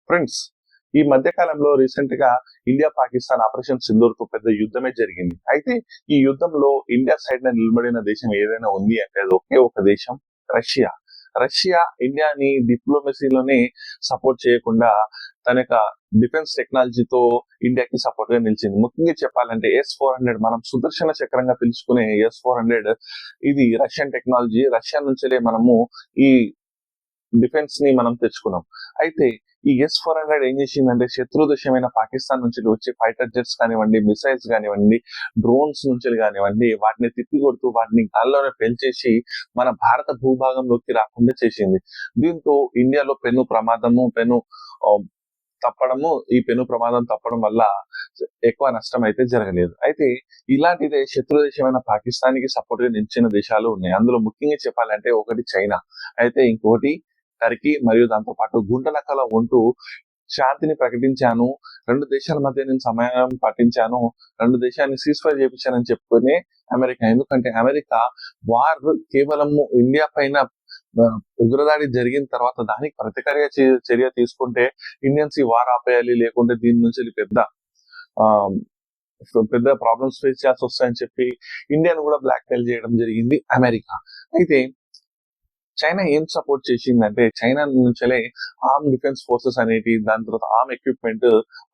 Friends, ఈ మధ్య కాలంలో రీసెంట్ గా ఇండియా పాకిస్తాన్ ఆపరేషన్ సింధూర్ తో పెద్ద యుద్ధమే జరిగింది. అయితే ఈ యుద్ధంలో ఇండియా సైడ్ నిలబడిన దేశం ఏదైనా ఉంది అంటే అది ఒకే ఒక దేశం, రష్యా. రష్యా ఇండియాని డిప్లొమసీలోనే సపోర్ట్ చేయకుండా తన యొక్క డిఫెన్స్ టెక్నాలజీతో ఇండియాకి సపోర్ట్ గా నిలిచింది. ముఖ్యంగా చెప్పాలంటే S-400, మనం సుదర్శన చక్రంగా పిలుచుకునే S-400 ఇది రష్యన్ టెక్నాలజీ. రష్యా నుంచే మనము ఈ డిఫెన్స్ ని మనం తెచ్చుకున్నాం. అయితే ఈ S-400 ఏం చేసిందంటే శత్రు దేశమైన పాకిస్తాన్ నుంచి వచ్చే ఫైటర్ జెట్స్ కానివ్వండి, మిసైల్స్ కానివ్వండి, డ్రోన్స్ నుంచి కానివ్వండి, వాటిని తిప్పి కొడుతూ వాటిని గాల్లోనే పెంచేసి మన భారత భూభాగంలోకి రాకుండా చేసింది. దీంతో ఇండియాలో పెను ప్రమాదం తప్పడం వల్ల ఎక్కువ నష్టం అయితే జరగలేదు. అయితే ఇలాంటిదే శత్రు దేశమైన పాకిస్తాన్ కి సపోర్ట్ గా నిలిచిన దేశాలు ఉన్నాయి. అందులో ముఖ్యంగా చెప్పాలంటే ఒకటి చైనా, అయితే ఇంకొకటి టర్కీ, మరియు దాంతో పాటు గుంటనక్కలో ఉంటూ శాంతిని ప్రకటించాను, రెండు దేశాల మధ్య నేను సమయం పాటించాను, రెండు దేశాన్ని సీజ్ఫైర్ చేయించానని చెప్పుకునే అమెరికా. ఎందుకంటే అమెరికా వార్ కేవలం ఇండియా పైన ఉగ్రదాడి జరిగిన తర్వాత దానికి ప్రతికార చర్య తీసుకుంటే ఇండియన్స్ ఈ వార్ ఆపేయాలి, లేకుంటే దీని నుంచి పెద్ద ప్రాబ్లమ్స్ ఫేస్ చేయాల్సి వస్తాయని చెప్పి ఇండియాను కూడా బ్లాక్ మెయిల్ చేయడం జరిగింది అమెరికా. అయితే చైనా ఏం సపోర్ట్ చేసిందంటే చైనా నుంచే ఆర్మ్ డిఫెన్స్ ఫోర్సెస్ అనేటి, దాని తర్వాత ఆర్మ్ ఎక్విప్మెంట్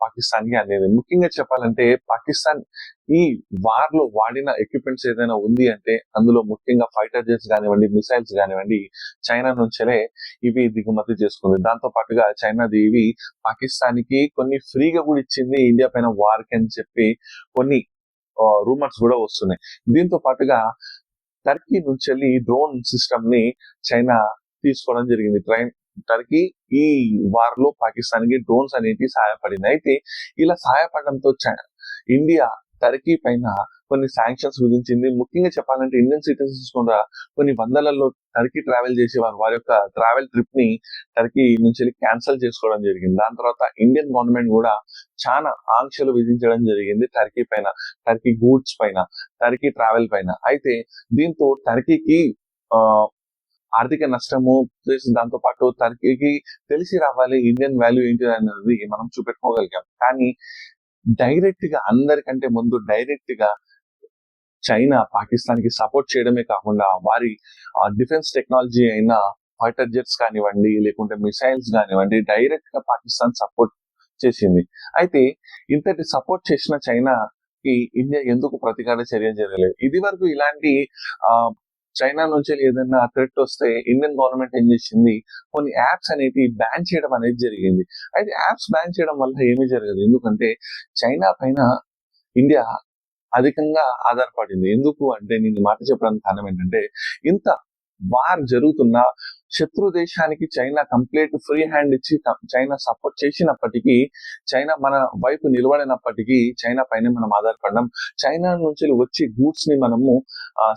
పాకిస్తాన్ కి అనేది. ముఖ్యంగా చెప్పాలంటే పాకిస్తాన్ ఈ వార్ లో వాడిన ఎక్విప్మెంట్స్ ఏదైనా ఉంది అంటే అందులో ముఖ్యంగా ఫైటర్ జెట్స్ కానివ్వండి, మిసైల్స్ కానివ్వండి, చైనా నుంచే ఇవి దిగుమతి చేసుకుంది. దాంతో పాటుగా చైనాది ఇవి పాకిస్తాన్ కి కొన్ని ఫ్రీగా కూడా ఇచ్చింది ఇండియా పైన వార్ కి అని చెప్పి కొన్ని రూమర్స్ కూడా వస్తున్నాయి. దీంతో పాటుగా టర్కీ నుంచి డ్రోన్ సిస్టమ్ ని చైనా తీసుకోవడం జరిగింది. టర్కీ ఈ వార్ లో పాకిస్తాన్ కి డ్రోన్స్ అనేవి సహాయపడింది. అయితే ఇలా సహాయపడడంతో ఇండియా టర్కీ పైన కొన్ని శాంక్షన్స్ విధించింది. ముఖ్యంగా చెప్పాలంటే ఇండియన్ సిటిజన్స్ కూడా కొన్ని వందలలో టర్కీ ట్రావెల్ చేసేవారు వారి యొక్క ట్రావెల్ ట్రిప్ ని టర్కీ నుంచి క్యాన్సిల్ చేసుకోవడం జరిగింది. దాని తర్వాత ఇండియన్ గవర్నమెంట్ కూడా చాలా ఆంక్షలు విధించడం జరిగింది టర్కీ పైన, టర్కీ గూడ్స్ పైన, టర్కీ ట్రావెల్ పైన. అయితే దీంతో టర్కీకి ఆర్థిక నష్టము, దాంతో పాటు టర్కీకి తెలిసి రావాలి ఇండియన్ వాల్యూ ఏంటి అనేది మనం చూపెట్టుకోగలిగాం. కానీ డైరెక్ట్ గా అందరికంటే ముందు డైరెక్ట్ గా చైనా పాకిస్తాన్ కి సపోర్ట్ చేయడమే కాకుండా వారి డిఫెన్స్ టెక్నాలజీ అయిన ఫైటర్ జెట్స్ కానివ్వండి, లేకుంటే మిసైల్స్ కానివ్వండి, డైరెక్ట్ గా పాకిస్తాన్ సపోర్ట్ చేసింది. అయితే ఇంతటి సపోర్ట్ చేసిన చైనాకి ఇండియా ఎందుకు ప్రతీకార చర్య జరగలేదు? ఇది వరకు ఇలాంటి చైనా నుంచి ఏదైనా థ్రెట్ వస్తే ఇండియన్ గవర్నమెంట్ ఏం చేసింది, కొన్ని యాప్స్ అనేవి బ్యాన్ చేయడం అనేది జరిగింది. అయితే యాప్స్ బ్యాన్ చేయడం వల్ల ఏమీ జరగదు, ఎందుకంటే చైనా పైన ఇండియా అధికంగా ఆధారపడింది. ఎందుకు అంటే నేను మాట చెప్పడానికి కారణం ఏంటంటే ఇంత వార్ జరుగుతున్న శత్రు దేశానికి చైనా కంప్లీట్ ఫ్రీ హ్యాండ్ ఇచ్చి చైనా సపోర్ట్ చేసినప్పటికీ, చైనా మన వైపు నిలబడినప్పటికీ చైనా పైన మనం ఆధారపడడం. చైనా నుంచి వచ్చే గూడ్స్ ని మనము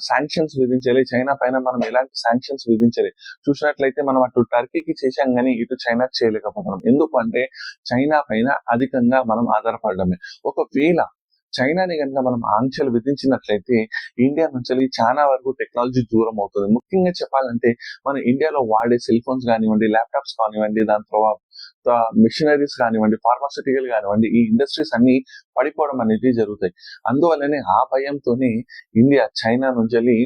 శాంక్షన్స్ విధించాలి, చైనా పైన మనం ఎలాంటి శాంక్షన్స్ విధించాలి. చూసినట్లయితే మనం అటు టర్కీకి చేశాం కానీ ఇటు చైనాకి చేయలేకపోతున్నాం. ఎందుకు అంటే చైనా పైన అధికంగా మనం ఆధారపడడమే. ఒకవేళ చైనాని కనుక మనం ఆంక్షలు విధించినట్లయితే ఇండియా నుంచి చాలా వరకు టెక్నాలజీ దూరం అవుతుంది. ముఖ్యంగా చెప్పాలంటే మన ఇండియాలో వాడే సెల్ ఫోన్స్ కానివ్వండి, ల్యాప్టాప్స్ కానివ్వండి, దాని తర్వాత మిషనరీస్ కానివ్వండి, ఫార్మాసిటికల్ కానివ్వండి, ఈ ఇండస్ట్రీస్ అన్ని పడిపోవడం అనేది జరుగుతాయి. అందువల్లనే ఆ భయంతోనే ఇండియా చైనా నుంచి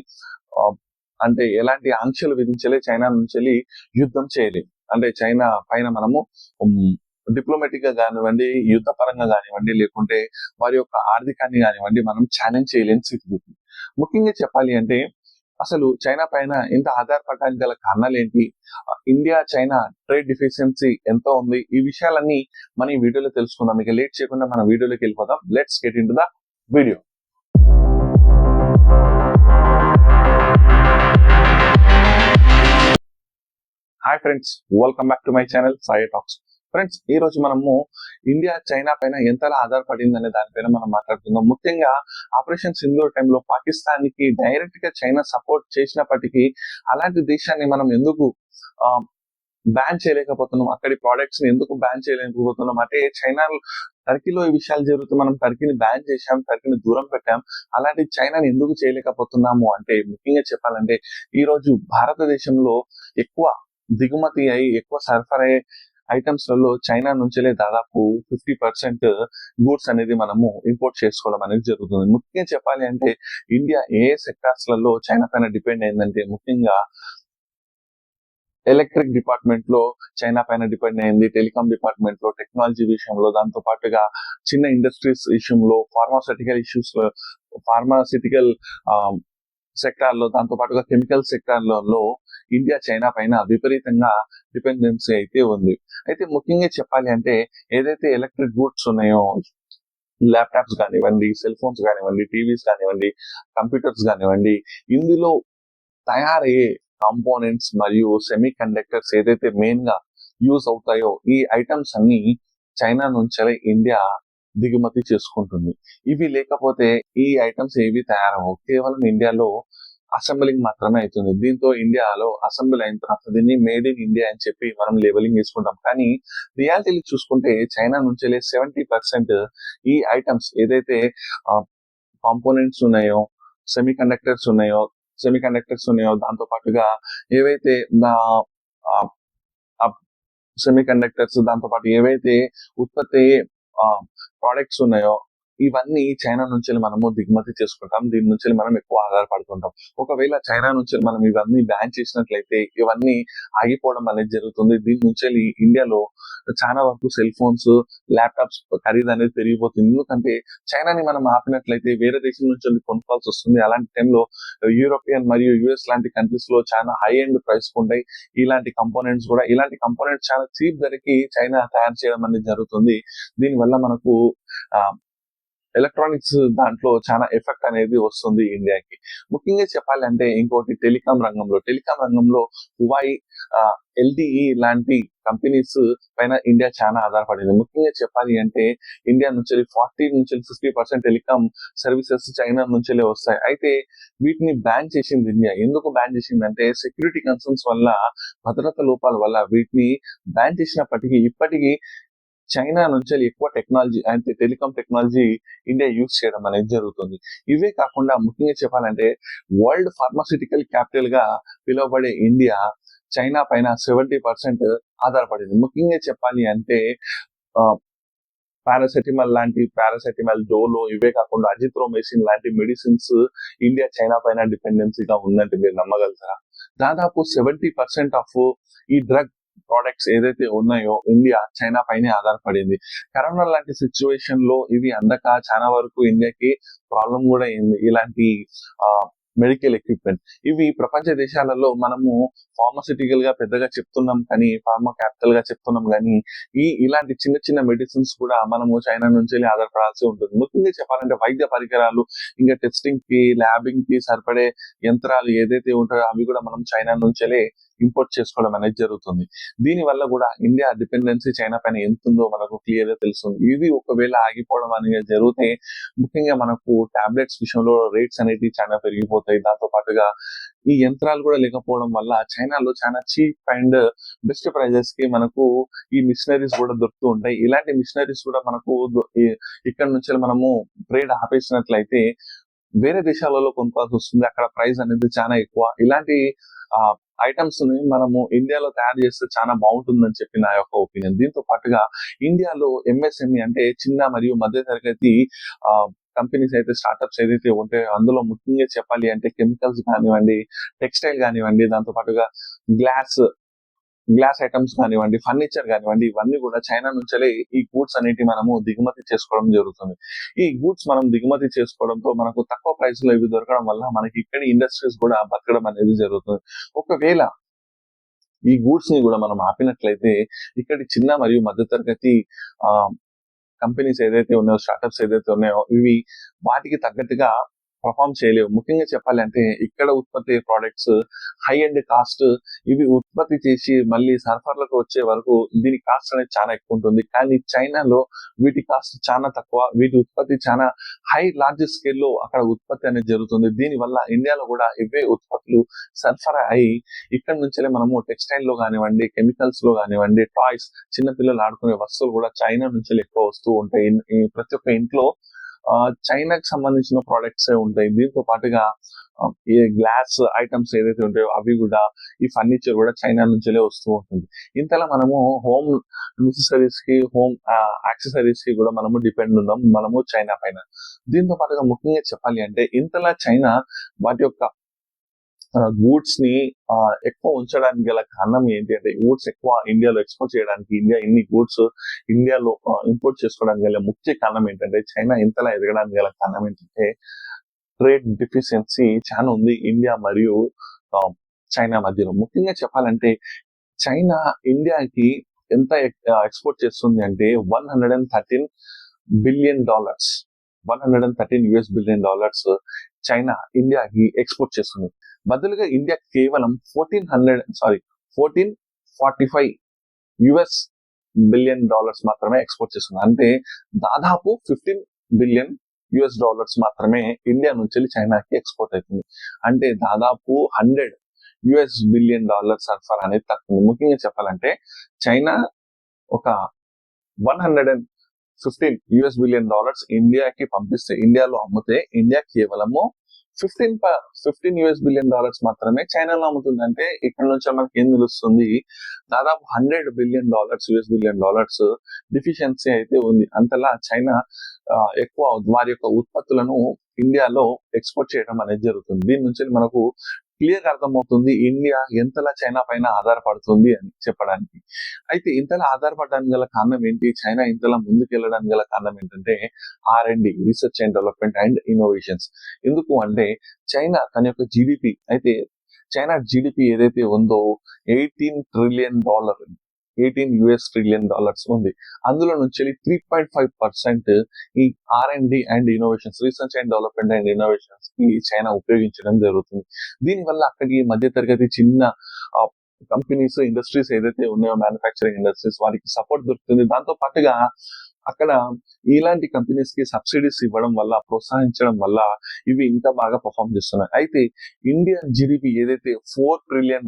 అంటే ఎలాంటి ఆంక్షలు విధించలే, చైనా నుంచి యుద్ధం చేయలేదు. అంటే చైనా పైన మనము డిప్లొమాటిక్ గా కానివ్వండి, యుద్ధ పరంగా కానివ్వండి, లేకుంటే వారి యొక్క ఆర్థికాన్ని కానివ్వండి మనం ఛాలెంజ్ చేయలేని స్థితి. ముఖ్యంగా చెప్పాలి అంటే అసలు చైనా పైన ఇంత ఆధారపడడానికి గల కారణాలు ఏంటి, ఇండియా చైనా ట్రేడ్ డిఫిషియన్సీ ఎంత ఉంది, ఈ విషయాలన్నీ మనం ఈ వీడియోలో తెలుసుకుందాం. ఇక లేట్ చేయకుండా మన వీడియోలోకి వెళ్ళిపోదాం. Let's get into the video. Hi friends, welcome back to my channel Sai talks. Friends, ఈ రోజు మనము ఇండియా చైనా పైన ఎంతలా ఆధారపడింది అనే దానిపైన మనం మాట్లాడుతున్నాం. ముఖ్యంగా ఆపరేషన్ సింధూర్ టైంలో పాకిస్తాన్ కి డైరెక్ట్ గా చైనా సపోర్ట్ చేసినప్పటికీ అలాంటి దేశాన్ని మనం ఎందుకు బ్యాన్ చేయలేకపోతున్నాం, అక్కడి ప్రోడక్ట్స్ ని ఎందుకు బ్యాన్ చేయలేకపోతున్నాం అంటే చైనా టర్కీలో ఈ విషయాలు జరుగుతూ మనం టర్కీని బ్యాన్ చేశాం, టర్కీని దూరం పెట్టాం. అలాంటి చైనాని ఎందుకు చేయలేకపోతున్నాము అంటే ముఖ్యంగా చెప్పాలంటే ఈ రోజు భారతదేశంలో ఎక్కువ దిగుమతి అయి ఎక్కువ సరఫరా ఐటమ్స్ లలో చైనా నుంచెలే దాదాపు 50% గూడ్స్ అనేది మనము ఇంపోర్ట్ చేసుకోవడం అనేది జరుగుతుంది. ముఖ్యంగా చెప్పాలి అంటే ఇండియా ఏ సెక్టార్స్ లలో చైనా పైన డిపెండ్ అయిందంటే ముఖ్యంగా ఎలక్ట్రిక్ డిపార్ట్మెంట్ లో చైనా పైన డిపెండ్ అయింది, టెలికాం డిపార్ట్మెంట్ లో, టెక్నాలజీ విషయంలో, దాంతో పాటుగా చిన్న ఇండస్ట్రీస్ విషయంలో, ఫార్మాసిటికల్ సెక్టార్ లో, దాంతో పాటుగా కెమికల్ సెక్టార్లలో ఇండియా చైనా పైన విపరీతంగా డిపెండెన్సీ అయితే ఉంది. అయితే ముఖ్యంగా చెప్పాలి అంటే ఏదైతే ఎలక్ట్రిక్ గూడ్స్ ఉన్నాయో, ల్యాప్టాప్స్ కానివ్వండి, సెల్ ఫోన్స్ కానివ్వండి, టీవీస్ కానివ్వండి, కంప్యూటర్స్ కానివ్వండి, ఇందులో తయారయ్యే కాంపోనెంట్స్ మరియు సెమీ కండక్టర్స్ ఏదైతే మెయిన్ గా యూజ్ అవుతాయో ఈ ఐటమ్స్ అన్ని చైనా నుంచే ఇండియా దిగుమతి చేసుకుంటుంది. ఇవి లేకపోతే ఈ ఐటమ్స్ ఏవి తయారవు, కేవలం ఇండియాలో అసెంబ్లింగ్ మాత్రమే అవుతుంది. దీంతో ఇండియాలో అసెంబ్లీ అయిన తర్వాత దీన్ని మేడ్ ఇన్ ఇండియా అని చెప్పి మనం లేబలింగ్ చేసుకుంటాం. కానీ రియాలిటీని చూసుకుంటే చైనా నుంచే 70% ఈ ఐటమ్స్ ఏదైతే కాంపోనెంట్స్ ఉన్నాయో, సెమీ కండక్టర్స్ ఉన్నాయో, దాంతో పాటుగా ఏవైతే సెమీ కండక్టర్స్, దాంతో పాటు ఏవైతే ఉత్పత్తి ప్రోడక్ట్స్ ఉన్నాయో ఇవన్నీ చైనా నుంచి మనము దిగుమతి చేసుకుంటాం. దీని నుంచి మనం ఎక్కువ ఆధారపడుతుంటాం. ఒకవేళ చైనా నుంచి మనం ఇవన్నీ బ్యాన్ చేసినట్లయితే ఇవన్నీ ఆగిపోవడం అనేది జరుగుతుంది. దీని నుంచి ఇండియాలో చాలా వరకు సెల్ ఫోన్స్, ల్యాప్టాప్స్ ఖరీదు అనేది పెరిగిపోతుంది. ఎందుకంటే చైనాని మనం ఆపినట్లయితే వేరే దేశం నుంచి కొనుక్కోవాల్సి వస్తుంది. అలాంటి టైంలో యూరోపియన్ మరియు యుఎస్ లాంటి కంట్రీస్ లో చాలా హై ఎండ్ ప్రైస్ ఉంటాయి. ఇలాంటి కంపోనెంట్స్ చాలా చీప్ ధరకి చైనా తయారు చేయడం అనేది జరుగుతుంది. దీనివల్ల మనకు ఎలక్ట్రానిక్స్ దాంట్లో చాలా ఎఫెక్ట్ అనేది వస్తుంది ఇండియాకి. ముఖ్యంగా చెప్పాలంటే ఇంకోటి టెలికాం రంగంలో హువాయి, ఎల్టీఈ లాంటి కంపెనీస్ పైన ఇండియా చాలా ఆధారపడింది. ముఖ్యంగా చెప్పాలి అంటే ఇండియా నుంచి 40-50% టెలికాం సర్వీసెస్ చైనా నుంచే వస్తాయి. అయితే వీటిని బ్యాన్ చేసింది ఇండియా. ఎందుకు బ్యాన్ చేసిందంటే సెక్యూరిటీ కన్సర్న్స్ వల్ల, భద్రత లోపాల వల్ల వీటిని బ్యాన్ చేసినప్పటికీ ఇప్పటికీ చైనా నుంచి ఎక్కువ టెక్నాలజీ అంటే టెలికాం టెక్నాలజీ ఇండియా యూజ్ చేయడం అనేది జరుగుతుంది. ఇవే కాకుండా ముఖ్యంగా చెప్పాలంటే వరల్డ్ ఫార్మాసిటికల్ క్యాపిటల్ గా పిలువబడే ఇండియా చైనా పైన 70% ఆధారపడింది. ముఖ్యంగా చెప్పాలి అంటే పారాసెటమాల్, డోలో, ఇవే కాకుండా అజిత్రోమైసిన్ లాంటి మెడిసిన్స్ ఇండియా చైనా పైన డిపెండెన్సీగా ఉందంటే మీరు నమ్మగలుగుతారా? దాదాపు 70% ఆఫ్ ఈ డ్రగ్ ప్రోడక్ట్స్ ఏదైతే ఉన్నాయో ఇండియా చైనా పైనే ఆధారపడింది. కరోనా లాంటి సిచ్యువేషన్ లో ఇవి అందక చాలా వరకు ఇండియాకి ప్రాబ్లం కూడా అయింది. ఇలాంటి మెడికల్ ఎక్విప్మెంట్ ఇవి ప్రపంచ దేశాలలో మనము ఫార్మాసిటికల్ గా పెద్దగా చెప్తున్నాం కానీ, ఫార్మా క్యాపిటల్ గా చెప్తున్నాం కానీ ఇలాంటి చిన్న చిన్న మెడిసిన్స్ కూడా మనము చైనా నుంచి ఆధారపడాల్సి ఉంటుంది. ముఖ్యంగా చెప్పాలంటే వైద్య పరికరాలు, ఇంకా టెస్టింగ్ కి, ల్యాబింగ్ కి సరిపడే యంత్రాలు ఏదైతే ఉంటాయో అవి కూడా మనం చైనా నుంచే ఇంపోర్ట్ చేసుకోవడం అనేది జరుగుతుంది. దీని వల్ల కూడా ఇండియా డిపెండెన్సీ చైనా పైన ఎంత ఉందో మనకు క్లియర్ గా తెలుస్తుంది. ఇది ఒకవేళ ఆగిపోవడం అనేది జరిగితే ముఖ్యంగా మనకు టాబ్లెట్స్ విషయంలో రేట్స్ అనేవి చాలా పెరిగిపోతాయి. దాంతో పాటుగా ఈ యంత్రాలు కూడా లేకపోవడం వల్ల చైనాలో చాలా చీప్ అండ్ బెస్ట్ ప్రైజెస్ కి మనకు ఈ మిషనరీస్ కూడా దొరుకుతూ ఉంటాయి. ఇలాంటి మిషనరీస్ కూడా మనకు ఇక్కడ నుంచి మనము ట్రేడ్ ఆపేసినట్లయితే వేరే దేశాలలో కొనుక్కోవాల్సి వస్తుంది. అక్కడ ప్రైస్ అనేది చాలా ఎక్కువ. ఇలాంటి ఐటమ్స్ ని మనము ఇండియాలో తయారు చేస్తే చాలా బాగుంటుందని చెప్పి నా యొక్క ఒపీనియన్. దీంతో పాటుగా ఇండియాలో ఎంఎస్ఎంఈ అంటే చిన్న మరియు మధ్య తరగతి కంపెనీస్ అయితే, స్టార్ట్అప్స్ ఏదైతే ఉంటాయో అందులో ముఖ్యంగా చెప్పాలి అంటే కెమికల్స్ కానివ్వండి, టెక్స్టైల్ కానివ్వండి, దాంతో పాటుగా గ్లాస్ ఐటమ్స్ కానివ్వండి, ఫర్నిచర్ కానివ్వండి, ఇవన్నీ కూడా చైనా నుంచే ఈ గూడ్స్ అనేవి మనము దిగుమతి చేసుకోవడం జరుగుతుంది. ఈ గూడ్స్ మనం దిగుమతి చేసుకోవడంతో మనకు తక్కువ ప్రైస్ లో ఇవి దొరకడం వల్ల మనకి ఇక్కడ ఇండస్ట్రీస్ కూడా బతకడం అనేది జరుగుతుంది. ఒకవేళ ఈ గూడ్స్ ని కూడా మనం ఆపినట్లయితే ఇక్కడి చిన్న మరియు మధ్య తరగతి కంపెనీస్ ఏదైతే ఉన్నాయో, స్టార్ట్అప్స్ ఏదైతే ఉన్నాయో ఇవి వాటికి తగ్గట్టుగా పర్ఫామ్ చేయలేవు. ముఖ్యంగా చెప్పాలంటే ఇక్కడ ఉత్పత్తి ప్రోడక్ట్స్ హై ఎండ్ కాస్ట్, ఇవి ఉత్పత్తి చేసి మళ్ళీ సరఫరాలకు వచ్చే వరకు దీని కాస్ట్ అనేది చాలా ఎక్కువ ఉంటుంది. కానీ చైనాలో వీటి కాస్ట్ చాలా తక్కువ, వీటి ఉత్పత్తి చాలా లార్జ్ స్కేల్ లో అక్కడ ఉత్పత్తి అనేది జరుగుతుంది. దీని వల్ల ఇండియాలో కూడా ఇవే ఉత్పత్తులు సరఫరా అయి ఇక్కడ నుంచే మనము టెక్స్టైల్ లో కానివ్వండి, కెమికల్స్ లో కానివ్వండి, టాయ్స్, చిన్నపిల్లలు ఆడుకునే వస్తువులు కూడా చైనా నుంచి ఎక్కువ వస్తూ ఉంటాయి. ప్రతి ఒక్క ఇంట్లో చైనాకి సంబంధించిన ప్రొడక్ట్స్ ఉంటాయి. దీంతో పాటుగా ఈ గ్లాస్ ఐటమ్స్ ఏదైతే ఉంటాయో అవి కూడా, ఈ ఫర్నిచర్ కూడా చైనా నుంచే వస్తూ ఉంటుంది. ఇంతలా మనము హోమ్ నెసెసరీస్ కి, హోమ్ యాక్సెసరీస్ కి కూడా మనము డిపెండ్ ఉన్నాం మనము చైనా పైన. దీంతో పాటుగా ముఖ్యంగా చెప్పాలి అంటే ఇంతలా చైనా వాటి యొక్క గూడ్స్ ని ఎక్కువ ఉంచడానికి గల కారణం ఏంటి అంటే, గూడ్స్ ఎక్కువ ఇండియాలో ఎక్స్పోర్ట్ చేయడానికి, ఇండియా ఇన్ని గూడ్స్ ఇండియాలో ఇంపోర్ట్ చేసుకోవడానికి గల ముఖ్య కారణం ఏంటంటే, చైనా ఇంతలా ఎదగడానికి గల కారణం ఏంటంటే, ట్రేడ్ డిఫిషియన్సీ చాలా ఉంది ఇండియా మరియు చైనా మధ్యలో. ముఖ్యంగా చెప్పాలంటే చైనా ఇండియాకి ఎంత ఎక్స్పోర్ట్ చేస్తుంది అంటే $113 బిలియన్, $113 బిలియన్ చైనా ఇండియాకి ఎక్స్పోర్ట్ చేస్తుంది. బదులుగా ఇండియా కేవలం 1445 బిలియన్ మాత్రమే ఎక్స్పోర్ట్ చేస్తుంది. అంటే దాదాపు $15 బిలియన్ మాత్రమే ఇండియా నుంచి చైనాకి ఎక్స్పోర్ట్ అవుతుంది. అంటే దాదాపు $100 బిలియన్ సరఫరా అనేది తక్కువ. ముఖ్యంగా చెప్పాలంటే చైనా ఒక $115 బిలియన్ ఇండియాకి పంపిస్తే, ఇండియాలో అమ్మితే, ఇండియా కేవలము $15 బిలియన్ మాత్రమే చైనాలో అమ్ముతుంది. అంటే ఇక్కడ నుంచి మనకి ఏం తెలుస్తుంది, దాదాపు $100 బిలియన్ డిఫిషియన్సీ అయితే ఉంది. అంతలా చైనా ఎక్కువ వారి యొక్క ఉత్పత్తులను ఇండియాలో ఎక్స్పోర్ట్ చేయడం అనేది జరుగుతుంది. దీని నుంచి మనకు క్లియర్ అర్థమవుతుంది ఇండియా ఎంతలా చైనా పైన ఆధారపడుతుంది అని చెప్పడానికి. అయితే ఇంతలా ఆధారపడడానికి గల కారణం ఏంటి, చైనా ఇంతలా ముందుకెళ్ళడానికి గల కారణం ఏంటంటే R&D, research and development and innovations. ఎందుకు అంటే చైనా తన యొక్క జీడిపి, అయితే చైనా జీడిపి ఏదైతే ఉందో $18 ట్రిలియన్, $18 ట్రిలియన్ ఉంది. అందులో నుంచి 3.5% ఈ R&D and innovations, research and development and innovations కి చైనా ఉపయోగించడం జరుగుతుంది. దీనివల్ల అక్కడికి మధ్య తరగతి చిన్న కంపెనీస్, ఇండస్ట్రీస్ ఏదైతే ఉన్నాయో, మ్యానుఫ్యాక్చరింగ్ ఇండస్ట్రీస్, వారికి సపోర్ట్ దొరుకుతుంది. దాంతో పాటుగా అక్కడ ఇలాంటి కంపెనీస్ కి సబ్సిడీస్ ఇవ్వడం వల్ల, ప్రోత్సహించడం వల్ల ఇవి ఇంకా బాగా పర్ఫామ్ చేస్తున్నాయి. అయితే ఇండియన్ జీడిపి ఏదైతే $4 ట్రిలియన్,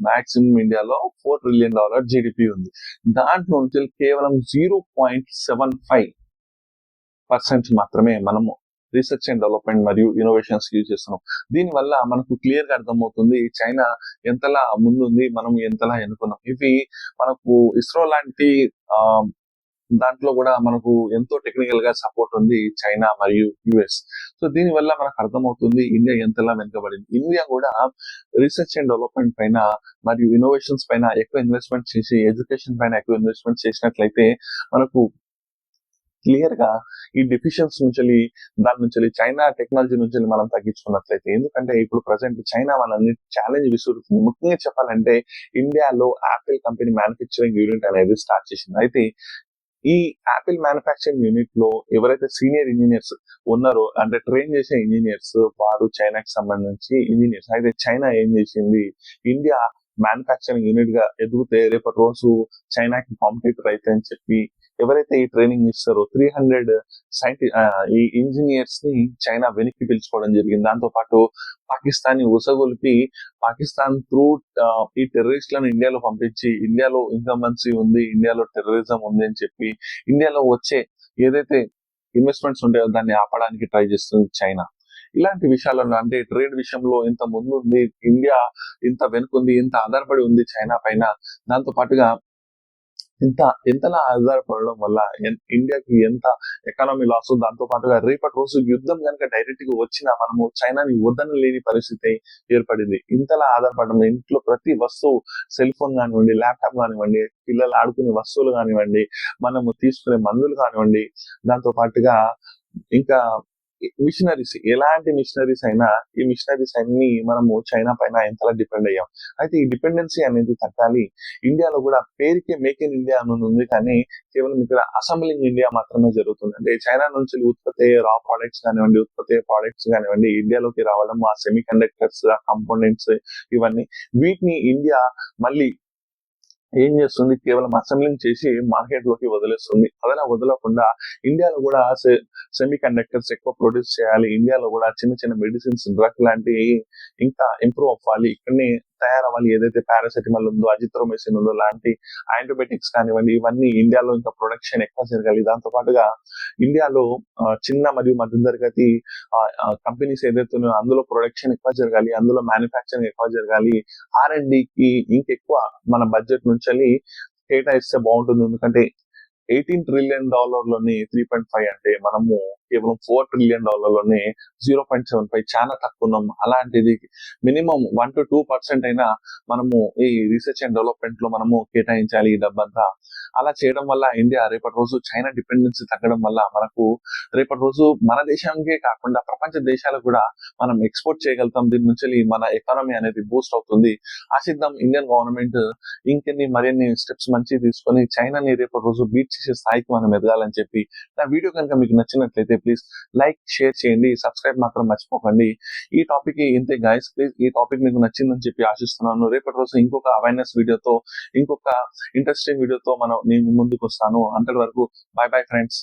మాక్సిమం ఇండియాలో $4 ట్రిలియన్ జీడిపి ఉంది. దాంట్లో నుంచి కేవలం 0.75% మాత్రమే మనము రీసెర్చ్ అండ్ డెవలప్మెంట్ మరియు ఇన్నోవేషన్స్ యూజ్ చేస్తున్నాం. దీనివల్ల మనకు క్లియర్ గా అర్థమవుతుంది చైనా ఎంతలా ముందుంది, మనం ఎంతలా ఎన్నుకున్నాం. ఇవి మనకు ఇస్రో లాంటి దాంట్లో కూడా మనకు ఎంతో టెక్నికల్ గా సపోర్ట్ ఉంది చైనా మరియు US. సో దీని వల్ల మనకు అర్థమవుతుంది ఇండియా ఎంతలా వెనుకబడింది. ఇండియా కూడా రీసెర్చ్ అండ్ డెవలప్మెంట్ పైన మరియు ఇన్నోవేషన్స్ పైన ఎక్కువ ఇన్వెస్ట్మెంట్ చేసి, ఎడ్యుకేషన్ పైన ఎక్కువ ఇన్వెస్ట్మెంట్ చేసినట్లయితే మనకు క్లియర్ గా ఈ డెఫిషియన్స్ నుంచి, దాని నుంచి, చైనా టెక్నాలజీ నుంచి మనం తగ్గించుకున్నట్లయితే, ఎందుకంటే ఇప్పుడు ప్రజెంట్ చైనా వాళ్ళని ఛాలెంజ్ విసురుతుంది. ముఖ్యంగా చెప్పాలంటే ఇండియాలో యాపిల్ కంపెనీ మ్యానుఫ్యాక్చరింగ్ యూనిట్ అనేది స్టార్ట్ చేసింది. అయితే ఈ యాపిల్ మ్యానుఫ్యాక్చరింగ్ యూనిట్ లో ఎవరైతే సీనియర్ ఇంజనీర్స్ ఉన్నారో, అంటే ట్రైన్ చేసే ఇంజనీర్స్, వారు చైనాకి సంబంధించి ఇంజనీర్స్. అయితే చైనా ఏం చేసింది, ఇండియా మ్యానుఫ్యాక్చరింగ్ యూనిట్ గా ఎదిగితే రేపటి రోజు చైనాకి కాంపిటీటర్ అయితే అని చెప్పి ఎవరైతే ఈ ట్రైనింగ్ ఇస్తారో 300 ఈ ఇంజనీర్స్ ని చైనా వెనక్కి పిలుచుకోవడం జరిగింది. దాంతో పాటు పాకిస్తాన్ ని ఉసగొలిపి, పాకిస్తాన్ త్రూ ఈ టెర్రరిస్టులను ఇండియాలో పంపించి, ఇండియాలో ఇన్కమంసీ ఉంది, ఇండియాలో టెర్రరిజం ఉంది అని చెప్పి ఇండియాలో వచ్చే ఏదైతే ఇన్వెస్ట్మెంట్స్ ఉంటాయో దాన్ని ఆపడానికి ట్రై చేస్తుంది చైనా. ఇలాంటి విషయాలను, అంటే ట్రేడ్ విషయంలో ఇంత ముందు ఉంది ఇండియా, ఇంత వెనుకుంది, ఇంత ఆధారపడి ఉంది చైనా పైన. దాంతో పాటుగా ఎంతలా ఆధారపడడం వల్ల ఇండియాకి ఎంత ఎకానమీ లాస్, దాంతో పాటుగా రేపటి రోజు యుద్ధం కనుక డైరెక్ట్ గా వచ్చినా మనము చైనాని వదలలేని పరిస్థితి ఏర్పడింది. ఇంతలా ఆధారపడడం, ఇంట్లో ప్రతి వస్తువు, సెల్ ఫోన్ కానివ్వండి, ల్యాప్టాప్ కానివ్వండి, పిల్లలు ఆడుకునే వస్తువులు కానివ్వండి, మనము తీసుకునే మందులు కానివ్వండి, దాంతో పాటుగా ఇంకా మిషనరీస్, ఎలాంటి మిషనరీస్ అయినా, ఈ మిషనరీస్ అన్ని మనము చైనా పైన ఎంతలా డిపెండ్ అయ్యాం. అయితే ఈ డిపెండెన్సీ అనేది తగ్గాలి. ఇండియాలో కూడా పేరుకే మేక్ ఇన్ ఇండియా అని ఉంది, కానీ కేవలం ఇక్కడ అసెంబ్లింగ్ ఇండియా మాత్రమే జరుగుతుంది. అంటే చైనా నుంచి ఉత్పత్తి అయ్యే రా ప్రోడక్ట్స్ కానివ్వండి, ఉత్పత్తి అయ్యే ప్రోడక్ట్స్ కానివ్వండి, ఇండియాలోకి రావడం, ఆ సెమీ కండక్టర్స్, ఆ కాంపోనెంట్స్, ఇవన్నీ వీటిని ఇండియా మళ్ళీ ఏం చేస్తుంది, కేవలం అసెంబ్లింగ్ చేసి మార్కెట్ లోకి వదిలేస్తుంది. అలా వదలకుండా ఇండియాలో కూడా సెమీ కండక్టర్స్ ఎక్కువ ప్రొడ్యూస్ చేయాలి, ఇండియాలో కూడా చిన్న చిన్న మెడిసిన్స్, డ్రగ్ లాంటివి ఇంకా ఇంప్రూవ్ అవ్వాలి, ఇక్కడనే తయారవ్వాలి. ఏదైతే పారాసెటమాల్ ఉందో, అజిత్రోమైసిన్ ఉందో లాంటి యాంటీబయాటిక్స్ కానివ్వండి, ఇవన్నీ ఇండియాలో ఇంకా ప్రొడక్షన్ ఎక్కువ జరగాలి. దాంతో పాటుగా ఇండియాలో చిన్న మరియు మధ్య తరగతి కంపెనీస్ ఏదైతే ఉన్నాయో అందులో ప్రొడక్షన్ ఎక్కువ జరగాలి, అందులో మ్యానుఫ్యాక్చరింగ్ ఎక్కువ జరగాలి. R&Dకి ఇంకెక్కువ మన బడ్జెట్ నుంచి కేటాయిస్తే బాగుంటుంది. ఎందుకంటే $18 ట్రిలియన్ లోని 3.5 అంటే మనము కేవలం $4 ట్రిలియన్ లోనే 0.75 చాలా తక్కువ ఉన్నాం. అలాంటిది మినిమం 1 to 2% అయినా మనము ఈ రీసెర్చ్ అండ్ డెవలప్మెంట్ లో మనము కేటాయించాలి ఈ డబ్బంతా. అలా చేయడం వల్ల ఇండియా రేపటి రోజు చైనా డిపెండెన్సీ తగ్గడం వల్ల మనకు రేపటి రోజు మన దేశానికే కాకుండా ప్రపంచ దేశాలకు కూడా మనం ఎక్స్పోర్ట్ చేయగలుగుతాం. దీని నుంచి మన ఎకానమీ అనేది బూస్ట్ అవుతుంది. ఆశిద్దాం ఇండియన్ గవర్నమెంట్ మరిన్ని స్టెప్స్ మంచి తీసుకొని చైనాని రేపటి రోజు బీట్ చేసే స్థాయికి మనం ఎదగాలని చెప్పి. నా వీడియో కనుక మీకు నచ్చినట్లయితే ప్లీజ్ లైక్, షేర్ చేయండి, సబ్స్క్రైబ్ మాత్రం మర్చిపోకండి. ఈ టాపిక్ ఇంతే గైస్. ప్లీజ్ ఈ టాపిక్ మీకు నచ్చిందని చెప్పి ఆశిస్తున్నాను. రేపటి రోజు ఇంకొక అవేర్నెస్ వీడియోతో, ఇంకొక ఇంట్రెస్టింగ్ వీడియోతో నేను ముందుకు వస్తాను. అంతటి వరకు బై బై ఫ్రెండ్స్.